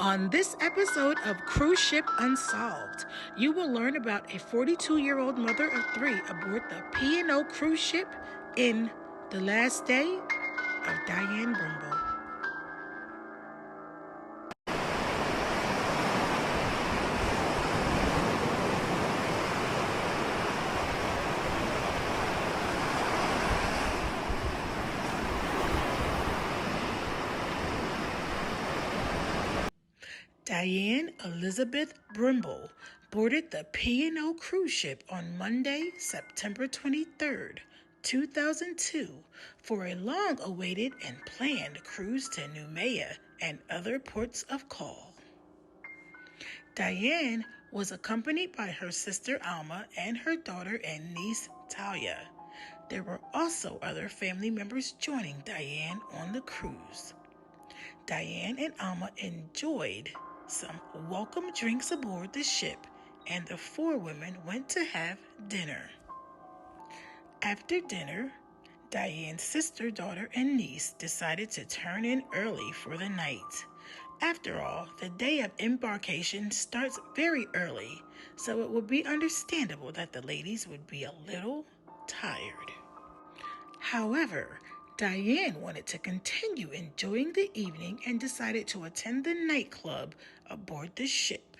On this episode of Cruise Ship UNsolved, you will learn about a 42-year-old mother of three aboard the P&O cruise ship in The Last Day of Diane Brimble. Diane Elizabeth Brimble boarded the P&O cruise ship on Monday, September 23rd, 2002, for a long-awaited and planned cruise to Noumea and other ports of call. Diane was accompanied by her sister Alma and her daughter and niece Talia. There were also other family members joining Diane on the cruise. Diane and Alma enjoyed some welcome drinks aboard the ship, and the four women went to have dinner. After dinner, Diane's sister, daughter, and niece decided to turn in early for the night. After all, the day of embarkation starts very early, so it would be understandable that the ladies would be a little tired. However, Diane wanted to continue enjoying the evening and decided to attend the nightclub aboard the ship.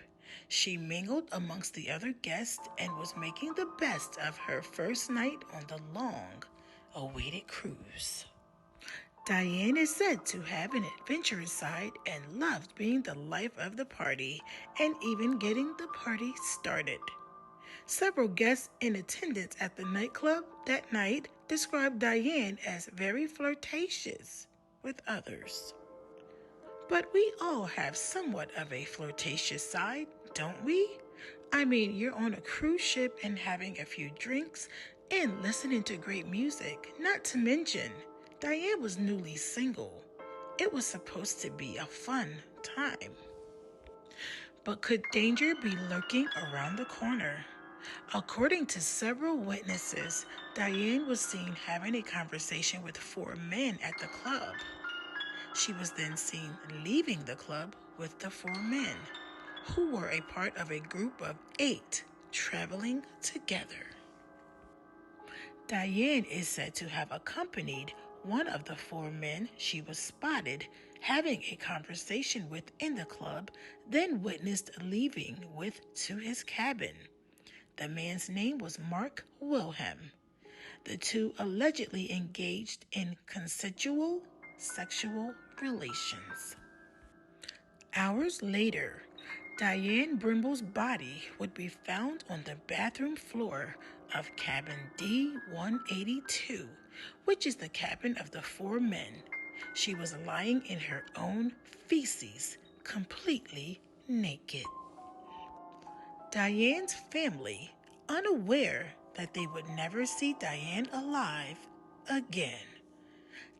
She mingled amongst the other guests and was making the best of her first night on the long-awaited cruise. Diane is said to have an adventurous side and loved being the life of the party and even getting the party started. Several guests in attendance at the nightclub that night described Diane as very flirtatious with others. But we all have somewhat of a flirtatious side, don't we? I mean, you're on a cruise ship and having a few drinks and listening to great music. Not to mention, Diane was newly single. It was supposed to be a fun time. But could danger be lurking around the corner? According to several witnesses, Diane was seen having a conversation with four men at the club. She was then seen leaving the club with the four men, who were a part of a group of 8 traveling together. Diane is said to have accompanied one of the four men she was spotted having a conversation with in the club, then witnessed leaving with to his cabin. The man's name was Mark Wilhelm. The two allegedly engaged in consensual sexual relations. Hours later, Diane Brimble's body would be found on the bathroom floor of cabin D-182, which is the cabin of the four men. She was lying in her own feces, completely naked. Diane's family, unaware that they would never see Diane alive again.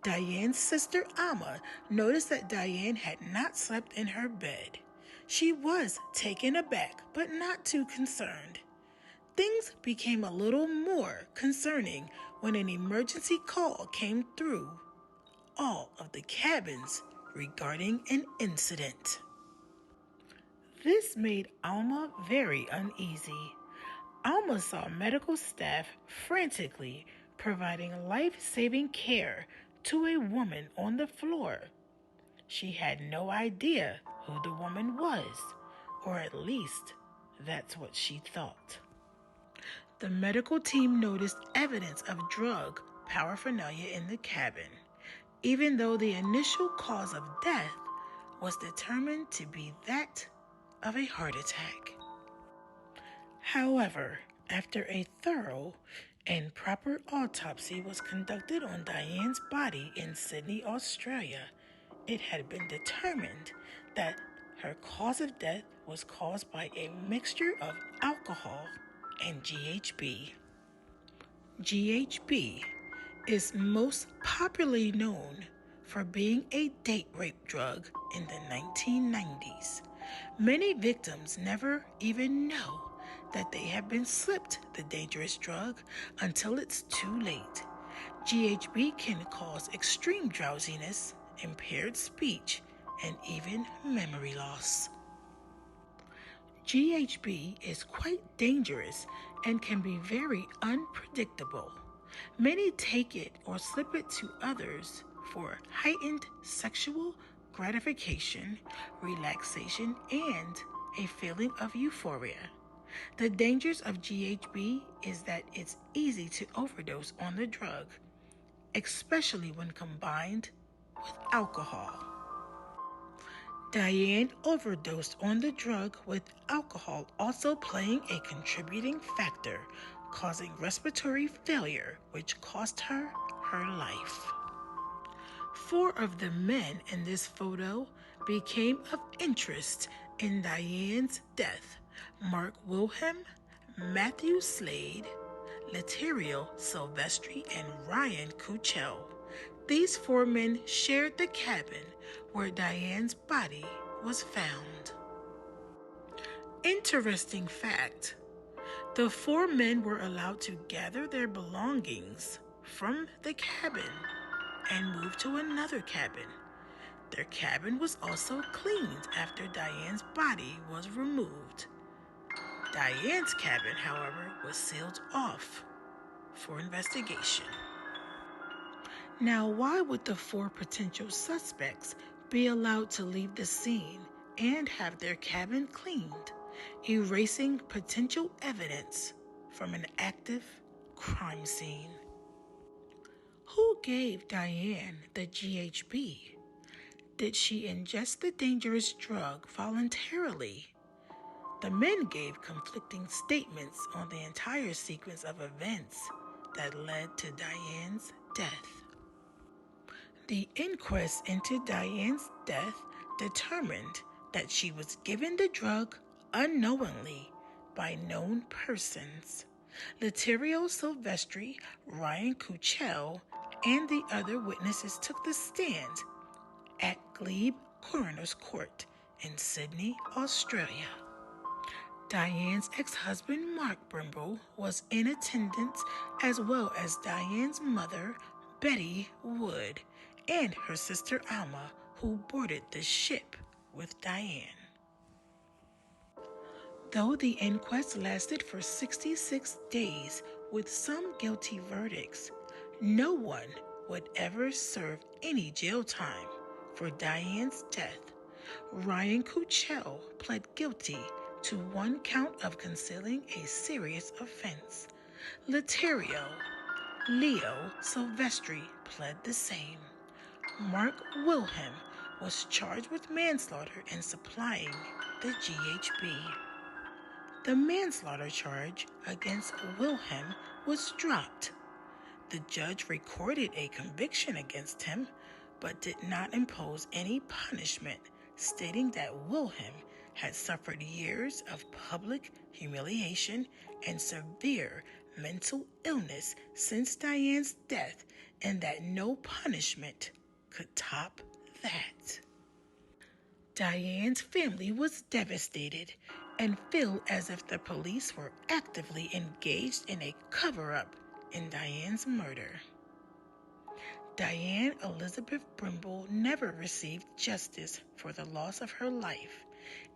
Diane's sister Alma noticed that Diane had not slept in her bed. She was taken aback, but not too concerned. Things became a little more concerning when an emergency call came through all of the cabins regarding an incident. This made Alma very uneasy. Alma saw medical staff frantically providing life-saving care to a woman on the floor. She had no idea who the woman was, or at least that's what she thought. The medical team noticed evidence of drug paraphernalia in the cabin, even though the initial cause of death was determined to be that of a heart attack. However, after a thorough and proper autopsy was conducted on Diane's body in Sydney, Australia, it had been determined that her cause of death was caused by a mixture of alcohol and GHB. GHB is most popularly known for being a date rape drug in the 1990s. Many victims never even know that they have been slipped the dangerous drug until it's too late. GHB can cause extreme drowsiness, impaired speech, and even memory loss. GHB is quite dangerous and can be very unpredictable. Many take it or slip it to others for heightened sexual gratification, relaxation, and a feeling of euphoria. The dangers of GHB is that it's easy to overdose on the drug, especially when combined with alcohol. Diane overdosed on the drug, with alcohol also playing a contributing factor, causing respiratory failure, which cost her her life. 4 of the men in this photo became of interest in Diane's death: Mark Wilhelm, Matthew Slade, Letterio Silvestri, and Ryan Kuchel. These 4 men shared the cabin where Diane's body was found. Interesting fact: the 4 men were allowed to gather their belongings from the cabin and move to another cabin. Their cabin was also cleaned after Diane's body was removed. Diane's cabin, however, was sealed off for investigation. Now, why would the 4 potential suspects be allowed to leave the scene and have their cabin cleaned, erasing potential evidence from an active crime scene? Who gave Diane the GHB? Did she ingest the dangerous drug voluntarily? The men gave conflicting statements on the entire sequence of events that led to Diane's death. The inquest into Diane's death determined that she was given the drug unknowingly by known persons. Letterio Silvestri, Ryan Kuchel, and the other witnesses took the stand at Glebe Coroner's Court in Sydney, Australia. Diane's ex-husband Mark Brimble was in attendance, as well as Diane's mother, Betty Wood, and her sister Alma, who boarded the ship with Diane. Though the inquest lasted for 66 days with some guilty verdicts, no one would ever serve any jail time for Diane's death. Ryan Kuchel pled guilty to 1 count of concealing a serious offense. Letterio Leo Silvestri pled the same. Mark Wilhelm was charged with manslaughter and supplying the GHB. The manslaughter charge against Wilhelm was dropped. The judge recorded a conviction against him, but did not impose any punishment, stating that Wilhelm had suffered years of public humiliation and severe mental illness since Diane's death, and that no punishment could top that. Diane's family was devastated and felt as if the police were actively engaged in a cover-up in Diane's murder. Diane Elizabeth Brimble never received justice for the loss of her life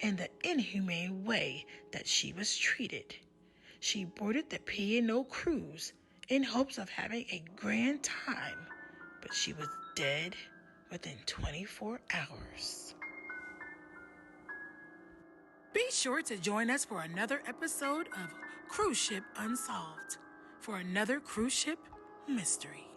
and the inhumane way that she was treated. She boarded the P&O cruise in hopes of having a grand time, but she was dead within 24 hours. Be sure to join us for another episode of Cruise Ship Unsolved for another cruise ship mystery.